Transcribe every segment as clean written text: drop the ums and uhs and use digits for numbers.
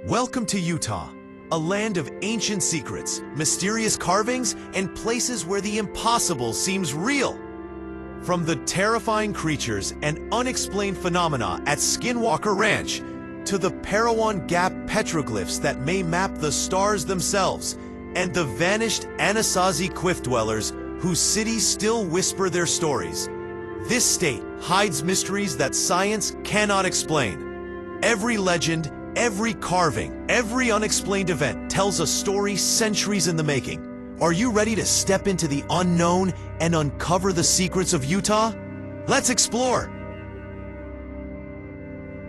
Welcome to Utah, a land of ancient secrets, mysterious carvings, and places where the impossible seems real. From the terrifying creatures and unexplained phenomena at Skinwalker Ranch to the Parowan Petroglyphs that may map the stars themselves, and the vanished Anasazi cliff dwellers whose cities still whisper their stories. This state hides mysteries that science cannot explain. Every legend, every carving, every unexplained event tells a story centuries in the making. Are you ready to step into the unknown and uncover the secrets of Utah? Let's explore!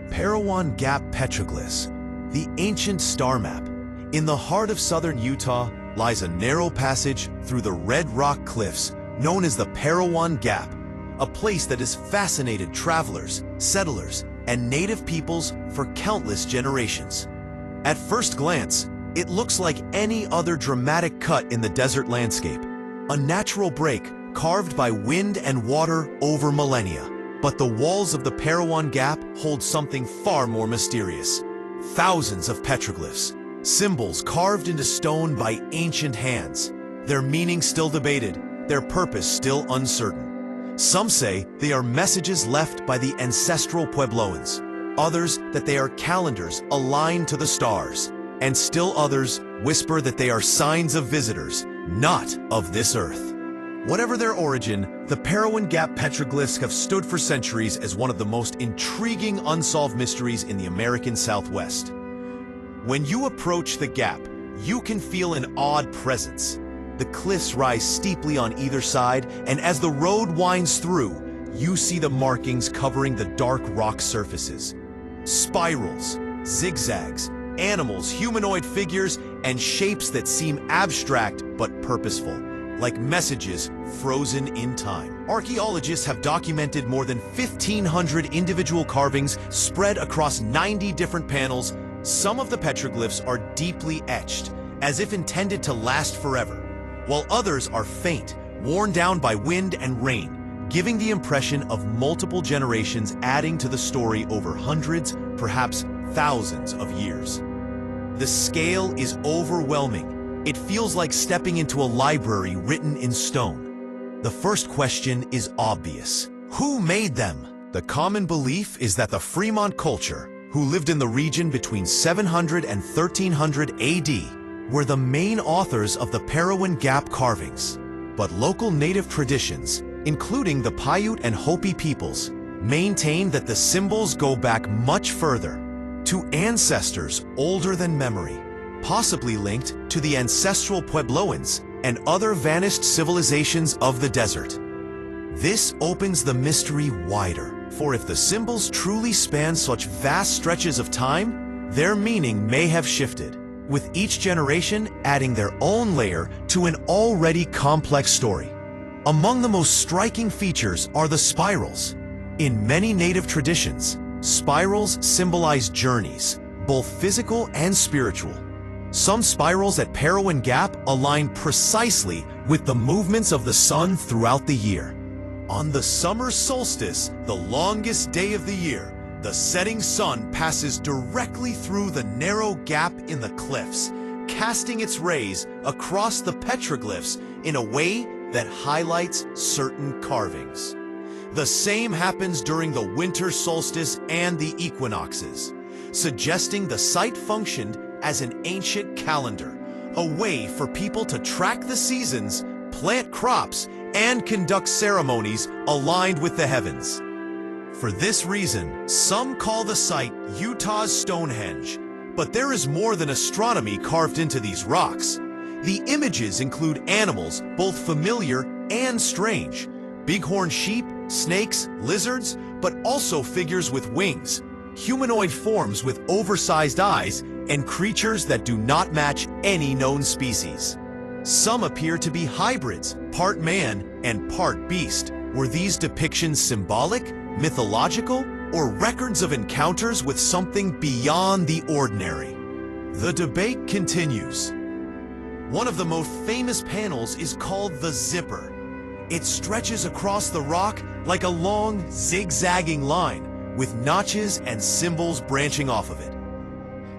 Parowan Petroglyphs, the ancient star map. In the heart of southern Utah lies a narrow passage through the red rock cliffs known as the Parowan Gap, a place that has fascinated travelers, settlers, and native peoples for countless generations. At first glance, it looks like any other dramatic cut in the desert landscape, a natural break carved by wind and water over millennia. But the walls of the Parowan Gap hold something far more mysterious. Thousands of petroglyphs, symbols carved into stone by ancient hands. Their meaning still debated, their purpose still uncertain. Some say they are messages left by the ancestral Puebloans, others that they are calendars aligned to the stars, and still others whisper that they are signs of visitors, not of this earth. Whatever their origin, the Parowan Petroglyphs have stood for centuries as one of the most intriguing unsolved mysteries in the American Southwest. When you approach the gap, you can feel an odd presence. The cliffs rise steeply on either side, and as the road winds through, you see the markings covering the dark rock surfaces. Spirals, zigzags, animals, humanoid figures, and shapes that seem abstract but purposeful, like messages frozen in time. Archaeologists have documented more than 1,500 individual carvings spread across 90 different panels. Some of the petroglyphs are deeply etched, as if intended to last forever, while others are faint, worn down by wind and rain, giving the impression of multiple generations adding to the story over hundreds, perhaps thousands of years. The scale is overwhelming. It feels like stepping into a library written in stone. The first question is obvious. Who made them? The common belief is that the Fremont culture, who lived in the region between 700 and 1300 AD, were the main authors of the Parowan Gap carvings. But local native traditions, including the Paiute and Hopi peoples, maintain that the symbols go back much further, to ancestors older than memory, possibly linked to the ancestral Puebloans and other vanished civilizations of the desert. This opens the mystery wider, for if the symbols truly span such vast stretches of time, their meaning may have shifted, with each generation adding their own layer to an already complex story. Among the most striking features are the spirals. In many native traditions, spirals symbolize journeys, both physical and spiritual. Some spirals at Parowan Gap align precisely with the movements of the sun throughout the year. On the summer solstice, the longest day of the year, the setting sun passes directly through the narrow gap in the cliffs, casting its rays across the petroglyphs in a way that highlights certain carvings. The same happens during the winter solstice and the equinoxes, suggesting the site functioned as an ancient calendar, a way for people to track the seasons, plant crops, and conduct ceremonies aligned with the heavens. For this reason, some call the site Utah's Stonehenge, but there is more than astronomy carved into these rocks. The images include animals, both familiar and strange, bighorn sheep, snakes, lizards, but also figures with wings, humanoid forms with oversized eyes, and creatures that do not match any known species. Some appear to be hybrids, part man and part beast. Were these depictions symbolic, mythological, or records of encounters with something beyond the ordinary? The debate continues. One of the most famous panels is called the Zipper. It stretches across the rock like a long, zigzagging line, with notches and symbols branching off of it.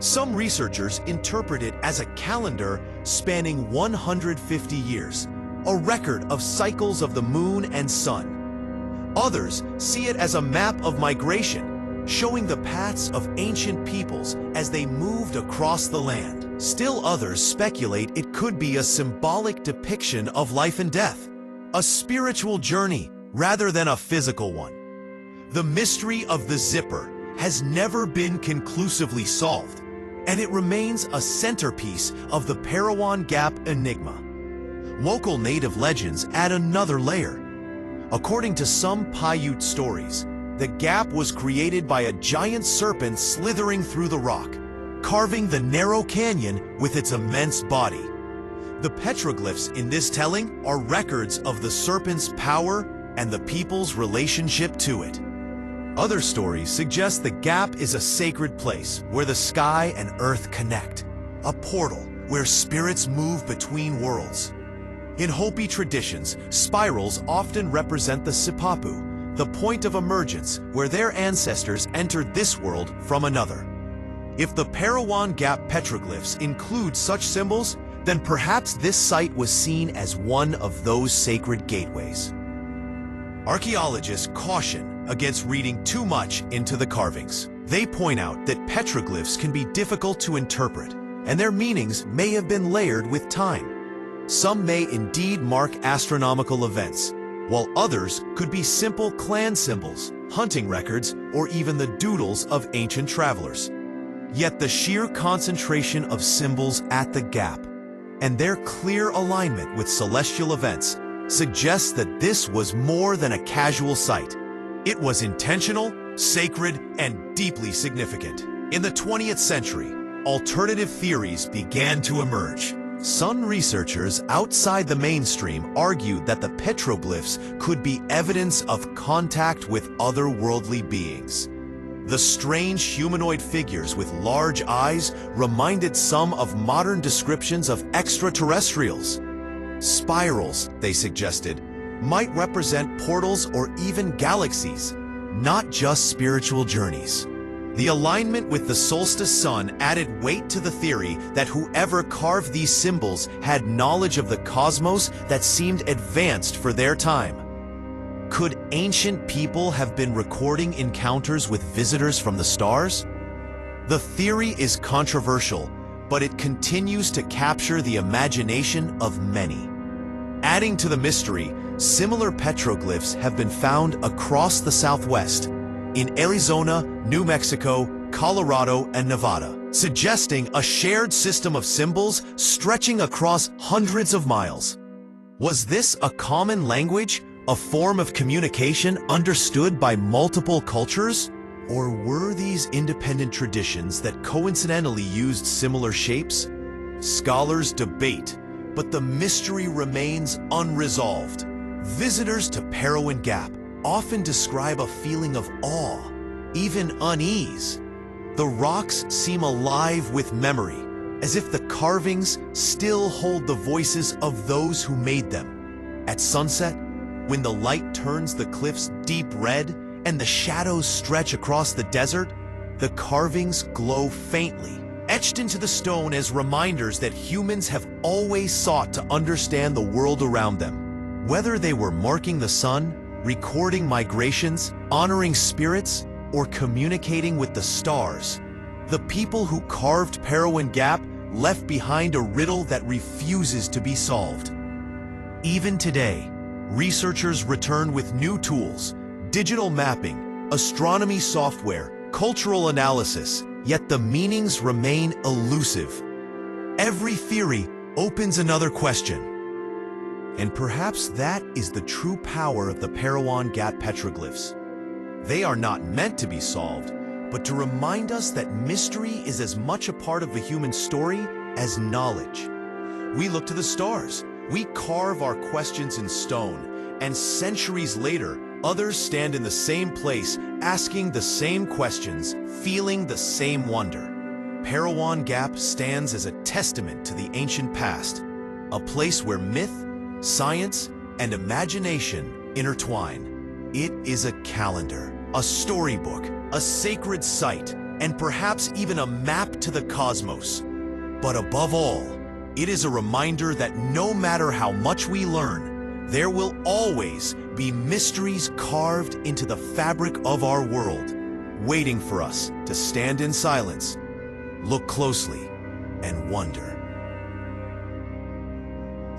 Some researchers interpret it as a calendar spanning 150 years, a record of cycles of the moon and sun. Others see it as a map of migration, showing the paths of ancient peoples as they moved across the land. Still others speculate it could be a symbolic depiction of life and death, a spiritual journey rather than a physical one. The mystery of the zipper has never been conclusively solved, and it remains a centerpiece of the Parowan Gap enigma. Local native legends add another layer. According to some Paiute stories, the gap was created by a giant serpent slithering through the rock, carving the narrow canyon with its immense body. The petroglyphs in this telling are records of the serpent's power and the people's relationship to it. Other stories suggest the gap is a sacred place where the sky and earth connect, a portal where spirits move between worlds. In Hopi traditions, spirals often represent the sipapu, the point of emergence where their ancestors entered this world from another. If the Parowan Gap petroglyphs include such symbols, then perhaps this site was seen as one of those sacred gateways. Archaeologists caution against reading too much into the carvings. They point out that petroglyphs can be difficult to interpret, and their meanings may have been layered with time. Some may indeed mark astronomical events, while others could be simple clan symbols, hunting records, or even the doodles of ancient travelers. Yet the sheer concentration of symbols at the gap and their clear alignment with celestial events suggests that this was more than a casual site. It was intentional, sacred, and deeply significant. In the 20th century, alternative theories began to emerge. Some researchers outside the mainstream argued that the petroglyphs could be evidence of contact with otherworldly beings. The strange humanoid figures with large eyes reminded some of modern descriptions of extraterrestrials. Spirals, they suggested, might represent portals or even galaxies, not just spiritual journeys. The alignment with the solstice sun added weight to the theory that whoever carved these symbols had knowledge of the cosmos that seemed advanced for their time. Could ancient people have been recording encounters with visitors from the stars? The theory is controversial, but it continues to capture the imagination of many. Adding to the mystery, similar petroglyphs have been found across the Southwest, in Arizona, New Mexico, Colorado, and Nevada, suggesting a shared system of symbols stretching across hundreds of miles. Was this a common language, a form of communication understood by multiple cultures? Or were these independent traditions that coincidentally used similar shapes? Scholars debate, but the mystery remains unresolved. Visitors to Parowan Gap often describe a feeling of awe, even unease. The rocks seem alive with memory, as if the carvings still hold the voices of those who made them. At sunset, when the light turns the cliffs deep red and the shadows stretch across the desert, the carvings glow faintly, etched into the stone as reminders that humans have always sought to understand the world around them. Whether they were marking the sun, recording migrations, honoring spirits, or communicating with the stars, the people who carved Parowan Gap left behind a riddle that refuses to be solved. Even today, researchers return with new tools, digital mapping, astronomy software, cultural analysis, yet the meanings remain elusive. Every theory opens another question. And perhaps that is the true power of the Parowan Gap petroglyphs. They are not meant to be solved, but to remind us that mystery is as much a part of the human story as knowledge. We look to the stars, we carve our questions in stone, and centuries later, others stand in the same place, asking the same questions, feeling the same wonder. Parowan Gap stands as a testament to the ancient past, a place where myth, science, and imagination intertwine. It is a calendar, a storybook, a sacred site, and perhaps even a map to the cosmos. But above all, it is a reminder that no matter how much we learn, there will always be mysteries carved into the fabric of our world, waiting for us to stand in silence, look closely, and wonder.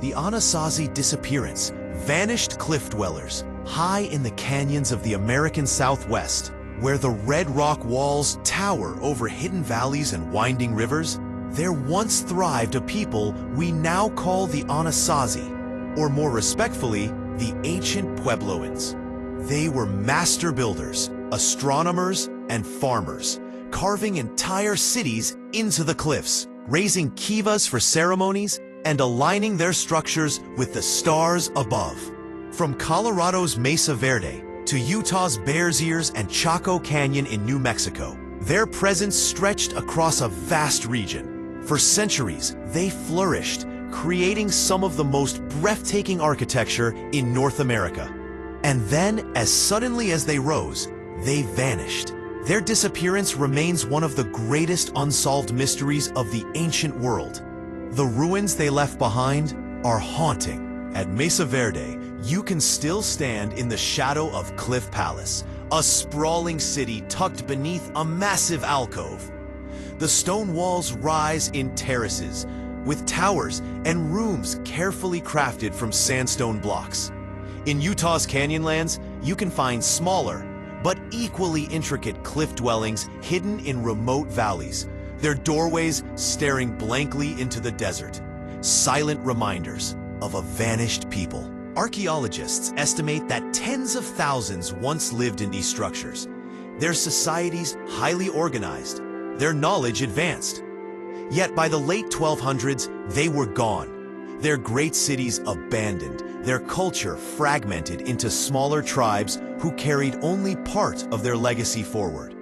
The Anasazi Disappearance, vanished cliff dwellers high in the canyons of the American Southwest, where the red rock walls tower over hidden valleys and winding rivers. There once thrived a people we now call the Anasazi, or more respectfully, the ancient Puebloans. They were master builders, astronomers, and farmers, carving entire cities into the cliffs, raising kivas for ceremonies, and aligning their structures with the stars above. From Colorado's Mesa Verde to Utah's Bears Ears and Chaco Canyon in New Mexico, their presence stretched across a vast region. For centuries, they flourished, creating some of the most breathtaking architecture in North America. And then, as suddenly as they rose, they vanished. Their disappearance remains one of the greatest unsolved mysteries of the ancient world. The ruins they left behind are haunting. At Mesa Verde, you can still stand in the shadow of Cliff Palace, a sprawling city tucked beneath a massive alcove. The stone walls rise in terraces, with towers and rooms carefully crafted from sandstone blocks. In Utah's Canyonlands, you can find smaller, but equally intricate cliff dwellings hidden in remote valleys, their doorways staring blankly into the desert, silent reminders of a vanished people. Archaeologists estimate that tens of thousands once lived in these structures, their societies highly organized, their knowledge advanced. Yet by the late 1200s, they were gone, their great cities abandoned, their culture fragmented into smaller tribes who carried only part of their legacy forward.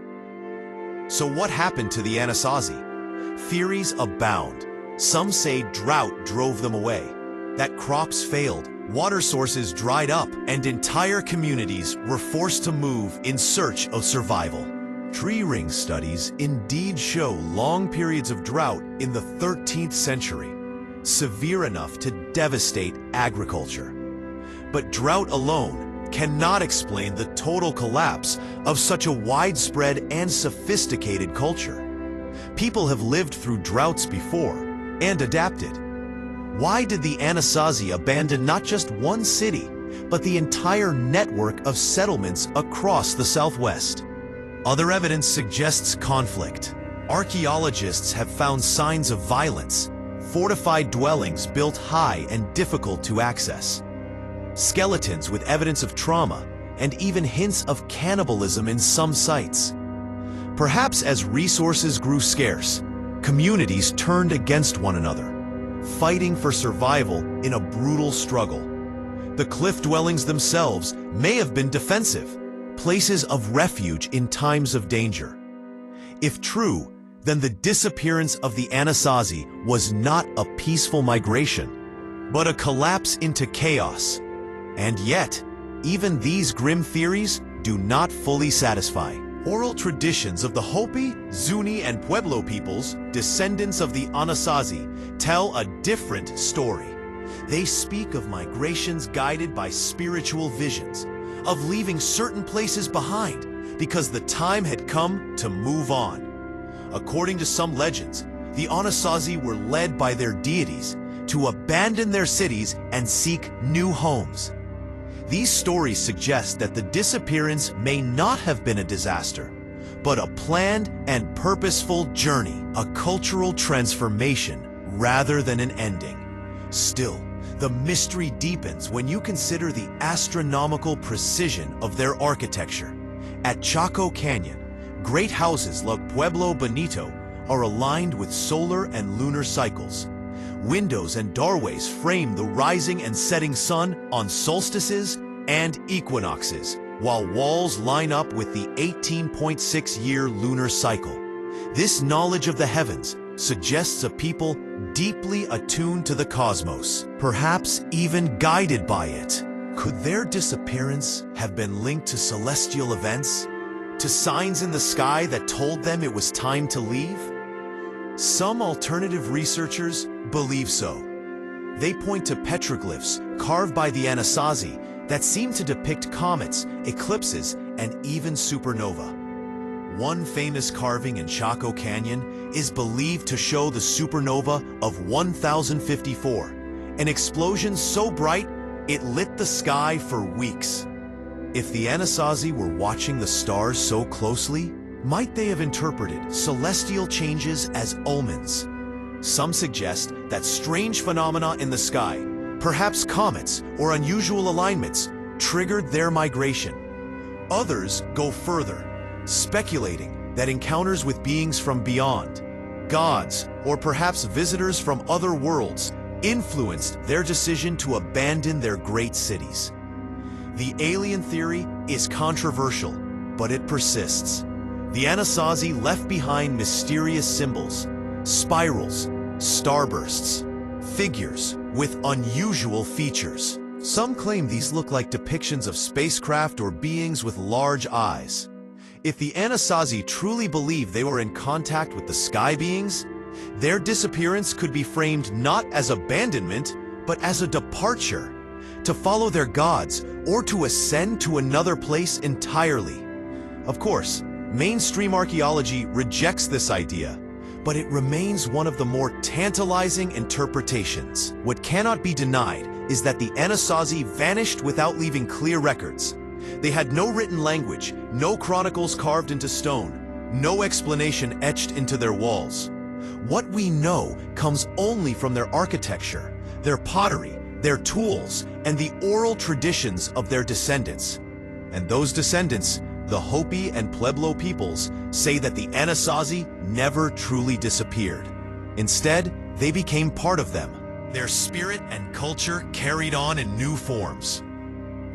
So what happened to the Anasazi? Theories abound. Some say drought drove them away, that crops failed, water sources dried up, and entire communities were forced to move in search of survival. Tree ring studies indeed show long periods of drought in the 13th century, severe enough to devastate agriculture. But drought alone cannot explain the total collapse of such a widespread and sophisticated culture. People have lived through droughts before and adapted. Why did the Anasazi abandon not just one city, but the entire network of settlements across the Southwest? Other evidence suggests conflict. Archaeologists have found signs of violence, fortified dwellings built high and difficult to access, skeletons with evidence of trauma, and even hints of cannibalism in some sites. Perhaps as resources grew scarce, communities turned against one another, fighting for survival in a brutal struggle. The cliff dwellings themselves may have been defensive, places of refuge in times of danger. If true, then the disappearance of the Anasazi was not a peaceful migration, but a collapse into chaos. And yet, even these grim theories do not fully satisfy. Oral traditions of the Hopi, Zuni, and Pueblo peoples, descendants of the Anasazi, tell a different story. They speak of migrations guided by spiritual visions, of leaving certain places behind because the time had come to move on. According to some legends, the Anasazi were led by their deities to abandon their cities and seek new homes. These stories suggest that the disappearance may not have been a disaster, but a planned and purposeful journey, a cultural transformation rather than an ending. Still, the mystery deepens when you consider the astronomical precision of their architecture. At Chaco Canyon, great houses like Pueblo Bonito are aligned with solar and lunar cycles. Windows and doorways frame the rising and setting sun on solstices and equinoxes, while walls line up with the 18.6-year lunar cycle. This knowledge of the heavens suggests a people deeply attuned to the cosmos, perhaps even guided by it. Could their disappearance have been linked to celestial events, to signs in the sky that told them it was time to leave? Some alternative researchers believe so. They point to petroglyphs carved by the Anasazi that seem to depict comets, eclipses, and even supernova. One famous carving in Chaco Canyon is believed to show the supernova of 1054, an explosion so bright it lit the sky for weeks. If the Anasazi were watching the stars so closely, might they have interpreted celestial changes as omens? Some suggest that strange phenomena in the sky, perhaps comets or unusual alignments, triggered their migration. Others go further, speculating that encounters with beings from beyond, gods, or perhaps visitors from other worlds, influenced their decision to abandon their great cities. The alien theory is controversial, but it persists. The Anasazi left behind mysterious symbols, spirals, starbursts, figures with unusual features. Some claim these look like depictions of spacecraft or beings with large eyes. If the Anasazi truly believe they were in contact with the sky beings, their disappearance could be framed not as abandonment, but as a departure, to follow their gods or to ascend to another place entirely. Of course, mainstream archaeology rejects this idea, but it remains one of the more tantalizing interpretations. What cannot be denied is that the Anasazi vanished without leaving clear records. They had no written language, no chronicles carved into stone, no explanation etched into their walls. What we know comes only from their architecture, their pottery, their tools, and the oral traditions of their descendants. And those descendants, the Hopi and Pueblo peoples, say that the Anasazi never truly disappeared. Instead, they became part of them. Their spirit and culture carried on in new forms.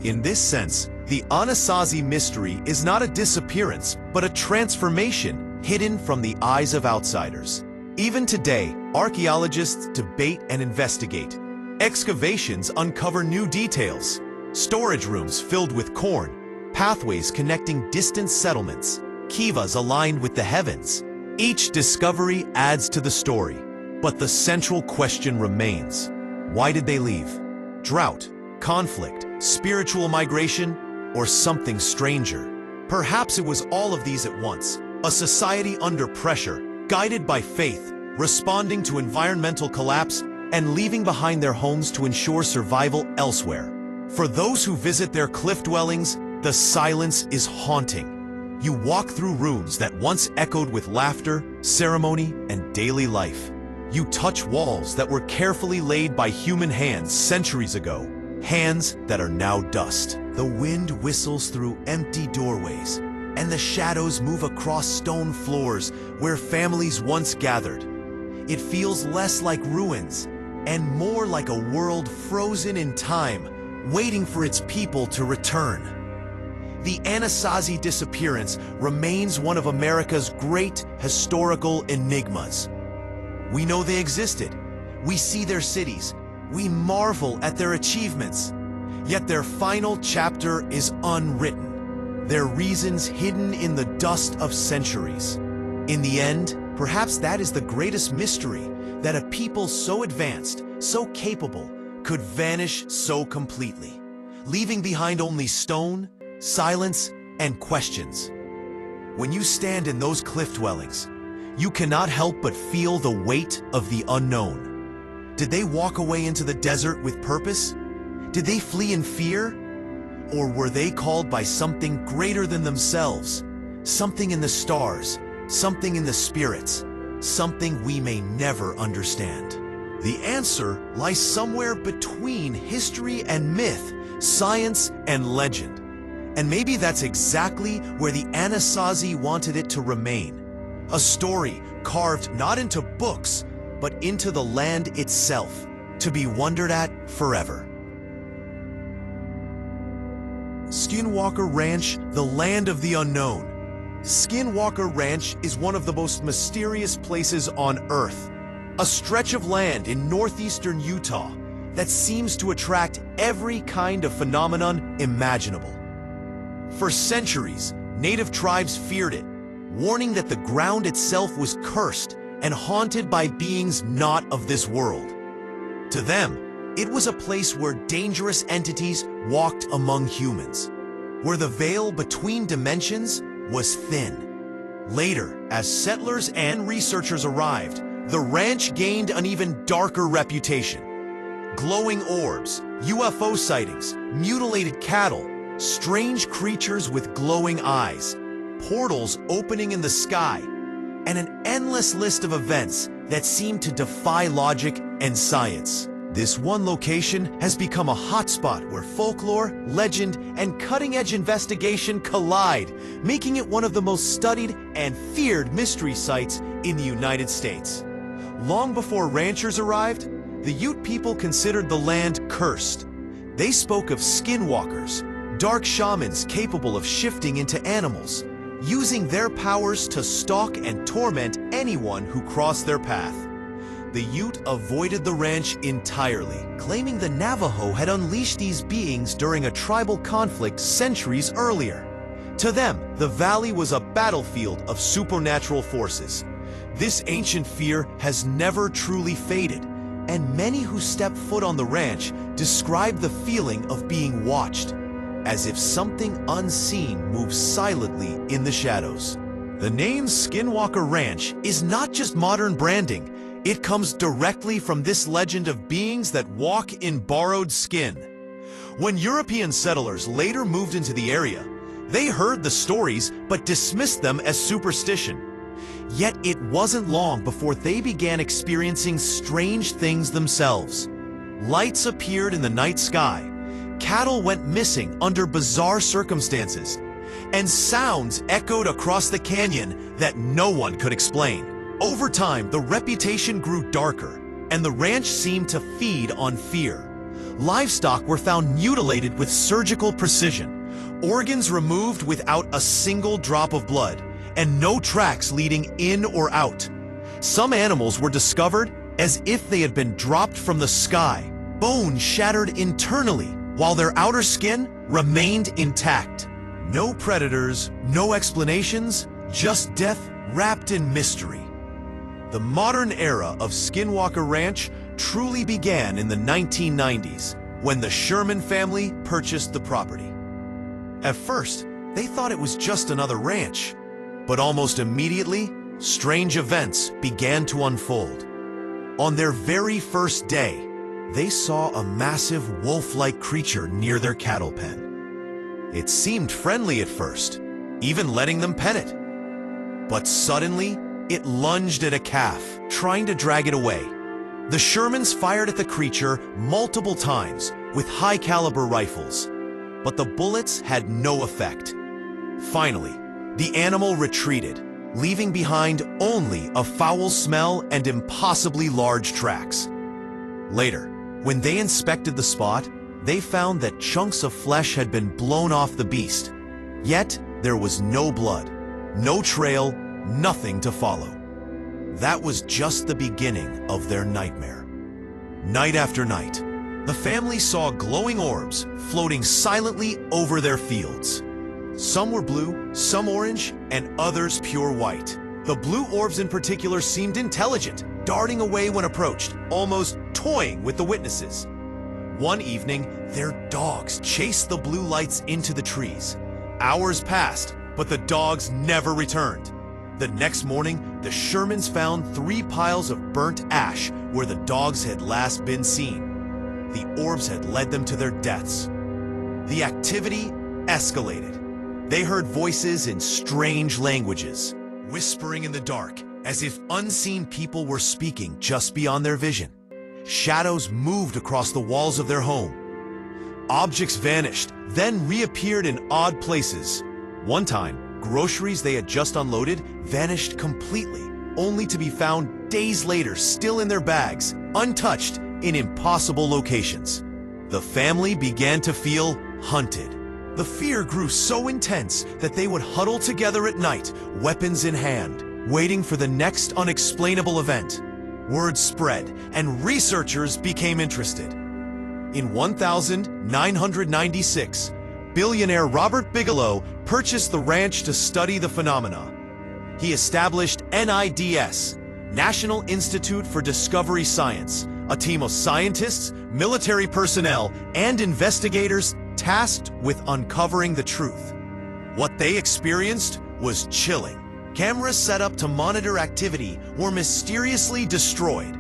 In this sense, the Anasazi mystery is not a disappearance, but a transformation hidden from the eyes of outsiders. Even today, archaeologists debate and investigate. Excavations uncover new details. Storage rooms filled with corn, pathways connecting distant settlements, kivas aligned with the heavens. Each discovery adds to the story, but the central question remains. Why did they leave? Drought, conflict, spiritual migration, or something stranger? Perhaps it was all of these at once. A society under pressure, guided by faith, responding to environmental collapse, and leaving behind their homes to ensure survival elsewhere. For those who visit their cliff dwellings, the silence is haunting. You walk through rooms that once echoed with laughter, ceremony, and daily life. You touch walls that were carefully laid by human hands centuries ago, hands that are now dust. The wind whistles through empty doorways, and the shadows move across stone floors where families once gathered. It feels less like ruins and more like a world frozen in time, waiting for its people to return. The Anasazi Disappearance remains one of America's great historical enigmas. We know they existed. We see their cities. We marvel at their achievements. Yet their final chapter is unwritten, their reasons hidden in the dust of centuries. In the end, perhaps that is the greatest mystery, that a people so advanced, so capable, could vanish so completely, leaving behind only stone, silence, and questions. When you stand in those cliff dwellings, you cannot help but feel the weight of the unknown. Did they walk away into the desert with purpose? Did they flee in fear? Or were they called by something greater than themselves? Something in the stars, something in the spirits, something we may never understand. The answer lies somewhere between history and myth, science and legend. And maybe that's exactly where the Anasazi wanted it to remain. A story carved not into books, but into the land itself, to be wondered at forever. Skinwalker Ranch, the land of the unknown. Skinwalker Ranch is one of the most mysterious places on Earth. A stretch of land in northeastern Utah that seems to attract every kind of phenomenon imaginable. For centuries, native tribes feared it, warning that the ground itself was cursed and haunted by beings not of this world. To them, it was a place where dangerous entities walked among humans, where the veil between dimensions was thin. Later, as settlers and researchers arrived, the ranch gained an even darker reputation. Glowing orbs, UFO sightings, mutilated cattle, strange creatures with glowing eyes, portals opening in the sky, and an endless list of events that seem to defy logic and science. This one location has become a hotspot where folklore, legend, and cutting-edge investigation collide, making it one of the most studied and feared mystery sites in the United States. Long before ranchers arrived, the Ute people considered the land cursed. They spoke of skinwalkers, dark shamans capable of shifting into animals, using their powers to stalk and torment anyone who crossed their path. The Ute avoided the ranch entirely, claiming the Navajo had unleashed these beings during a tribal conflict centuries earlier. To them, the valley was a battlefield of supernatural forces. This ancient fear has never truly faded, and many who step foot on the ranch describe the feeling of being watched, as if something unseen moves silently in the shadows. The name Skinwalker Ranch is not just modern branding. It comes directly from this legend of beings that walk in borrowed skin. When European settlers later moved into the area, they heard the stories but dismissed them as superstition. Yet it wasn't long before they began experiencing strange things themselves. Lights appeared in the night sky, cattle went missing under bizarre circumstances, and sounds echoed across the canyon that no one could explain. Over time, the reputation grew darker, and the ranch seemed to feed on fear. Livestock were found mutilated with surgical precision, organs removed without a single drop of blood, and no tracks leading in or out. Some animals were discovered as if they had been dropped from the sky, bones shattered internally, while their outer skin remained intact. No predators, no explanations, just death wrapped in mystery. The modern era of Skinwalker Ranch truly began in the 1990s, when the Sherman family purchased the property. At first, they thought it was just another ranch, but almost immediately, strange events began to unfold. On their very first day, they saw a massive wolf-like creature near their cattle pen. It seemed friendly at first, even letting them pet it. But suddenly, it lunged at a calf, trying to drag it away. The Shermans fired at the creature multiple times with high-caliber rifles, but the bullets had no effect. Finally, the animal retreated, leaving behind only a foul smell and impossibly large tracks. Later, when they inspected the spot, they found that chunks of flesh had been blown off the beast. Yet, there was no blood, no trail, nothing to follow. That was just the beginning of their nightmare. Night after night, the family saw glowing orbs floating silently over their fields. Some were blue, some orange, and others pure white. The blue orbs in particular seemed intelligent, darting away when approached, almost toying with the witnesses. One evening, their dogs chased the blue lights into the trees. Hours passed, but the dogs never returned. The next morning, the Shermans found 3 piles of burnt ash where the dogs had last been seen. The orbs had led them to their deaths. The activity escalated. They heard voices in strange languages, whispering in the dark, as if unseen people were speaking just beyond their vision. Shadows moved across the walls of their home. Objects vanished, then reappeared in odd places. One time, groceries they had just unloaded vanished completely, only to be found days later still in their bags, untouched, in impossible locations. The family began to feel hunted. The fear grew so intense that they would huddle together at night, weapons in hand, waiting for the next unexplainable event. Word spread, and researchers became interested. In 1996, billionaire Robert Bigelow purchased the ranch to study the phenomena. He established NIDS, National Institute for Discovery Science, a team of scientists, military personnel, and investigators tasked with uncovering the truth. What they experienced was chilling. Cameras set up to monitor activity were mysteriously destroyed.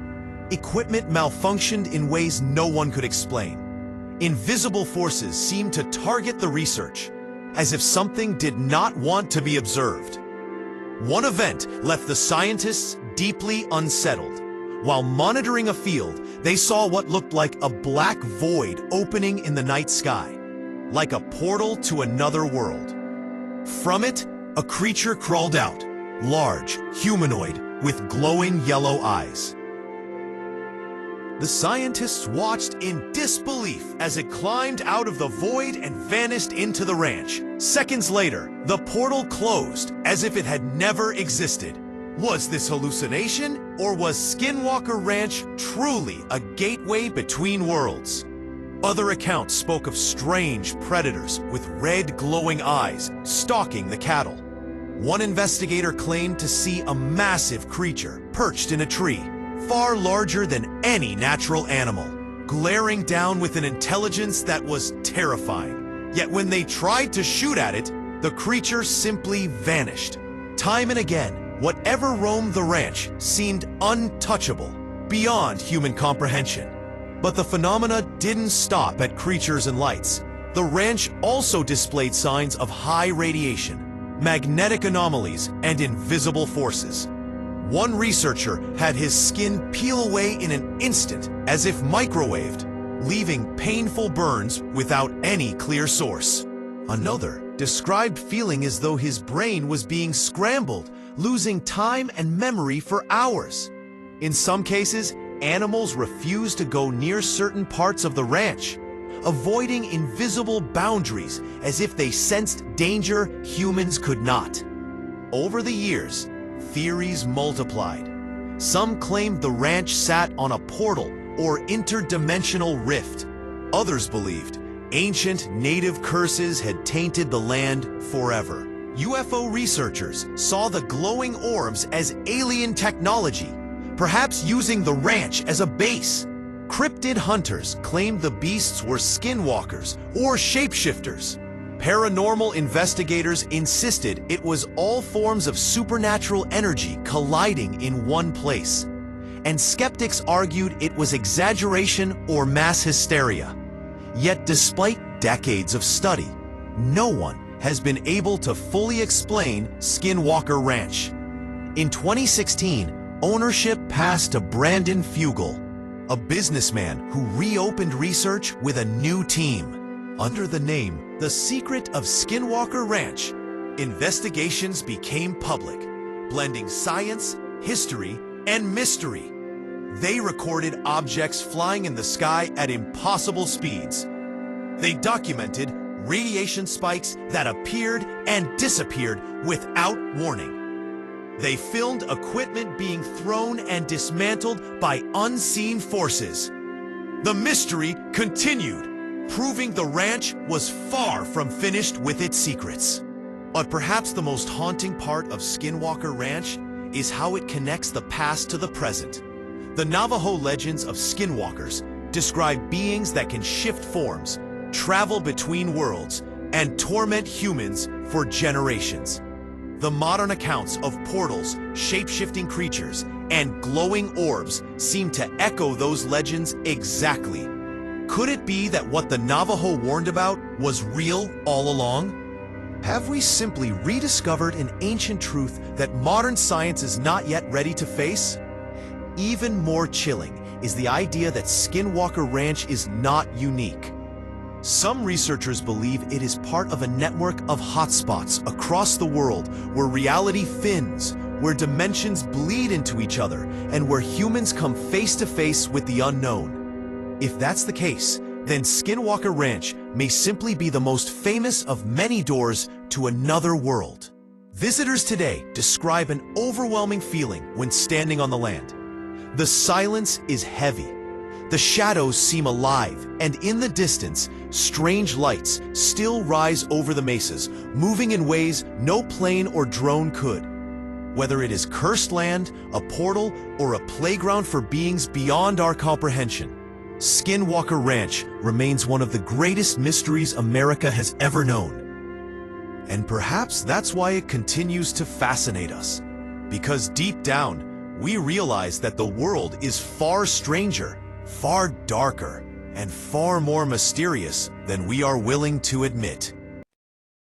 Equipment malfunctioned in ways no one could explain. Invisible forces seemed to target the research, as if something did not want to be observed. One event left the scientists deeply unsettled. While monitoring a field, they saw what looked like a black void opening in the night sky, like a portal to another world. From it, a creature crawled out, large, humanoid, with glowing yellow eyes. The scientists watched in disbelief as it climbed out of the void and vanished into the ranch. Seconds later, the portal closed as if it had never existed. Was this hallucination, or was Skinwalker Ranch truly a gateway between worlds? Other accounts spoke of strange predators with red glowing eyes stalking the cattle. One investigator claimed to see a massive creature perched in a tree, far larger than any natural animal, glaring down with an intelligence that was terrifying. Yet when they tried to shoot at it, the creature simply vanished. Time and again, whatever roamed the ranch seemed untouchable, beyond human comprehension. But the phenomena didn't stop at creatures and lights. The ranch also displayed signs of high radiation, magnetic anomalies, and invisible forces. One researcher had his skin peel away in an instant, as if microwaved, leaving painful burns without any clear source. Another described feeling as though his brain was being scrambled, losing time and memory for hours. In some cases, animals refused to go near certain parts of the ranch, avoiding invisible boundaries as if they sensed danger humans could not. Over the years, theories multiplied. Some claimed the ranch sat on a portal or interdimensional rift. Others believed ancient native curses had tainted the land forever. UFO researchers saw the glowing orbs as alien technology, perhaps using the ranch as a base. Cryptid hunters claimed the beasts were skinwalkers or shapeshifters. Paranormal investigators insisted it was all forms of supernatural energy colliding in one place. And skeptics argued it was exaggeration or mass hysteria. Yet despite decades of study, no one has been able to fully explain Skinwalker Ranch. In 2016, ownership passed to Brandon Fugel, a businessman who reopened research with a new team. Under the name The Secret of Skinwalker Ranch, investigations became public, blending science, history, and mystery. They recorded objects flying in the sky at impossible speeds. They documented radiation spikes that appeared and disappeared without warning. They filmed equipment being thrown and dismantled by unseen forces. The mystery continued, proving the ranch was far from finished with its secrets. But perhaps the most haunting part of Skinwalker Ranch is how it connects the past to the present. The Navajo legends of skinwalkers describe beings that can shift forms, travel between worlds, and torment humans for generations. The modern accounts of portals, shape-shifting creatures, and glowing orbs seem to echo those legends exactly. Could it be that what the Navajo warned about was real all along? Have we simply rediscovered an ancient truth that modern science is not yet ready to face? Even more chilling is the idea that Skinwalker Ranch is not unique. Some researchers believe it is part of a network of hotspots across the world where reality fins, where dimensions bleed into each other, and where humans come face to face with the unknown. If that's the case, then Skinwalker Ranch may simply be the most famous of many doors to another world. Visitors today describe an overwhelming feeling when standing on the land. The silence is heavy. The shadows seem alive, and in the distance, strange lights still rise over the mesas, moving in ways no plane or drone could. Whether it is cursed land, a portal, or a playground for beings beyond our comprehension, Skinwalker Ranch remains one of the greatest mysteries America has ever known. And perhaps that's why it continues to fascinate us. Because deep down, we realize that the world is far stranger, far darker, and far more mysterious than we are willing to admit.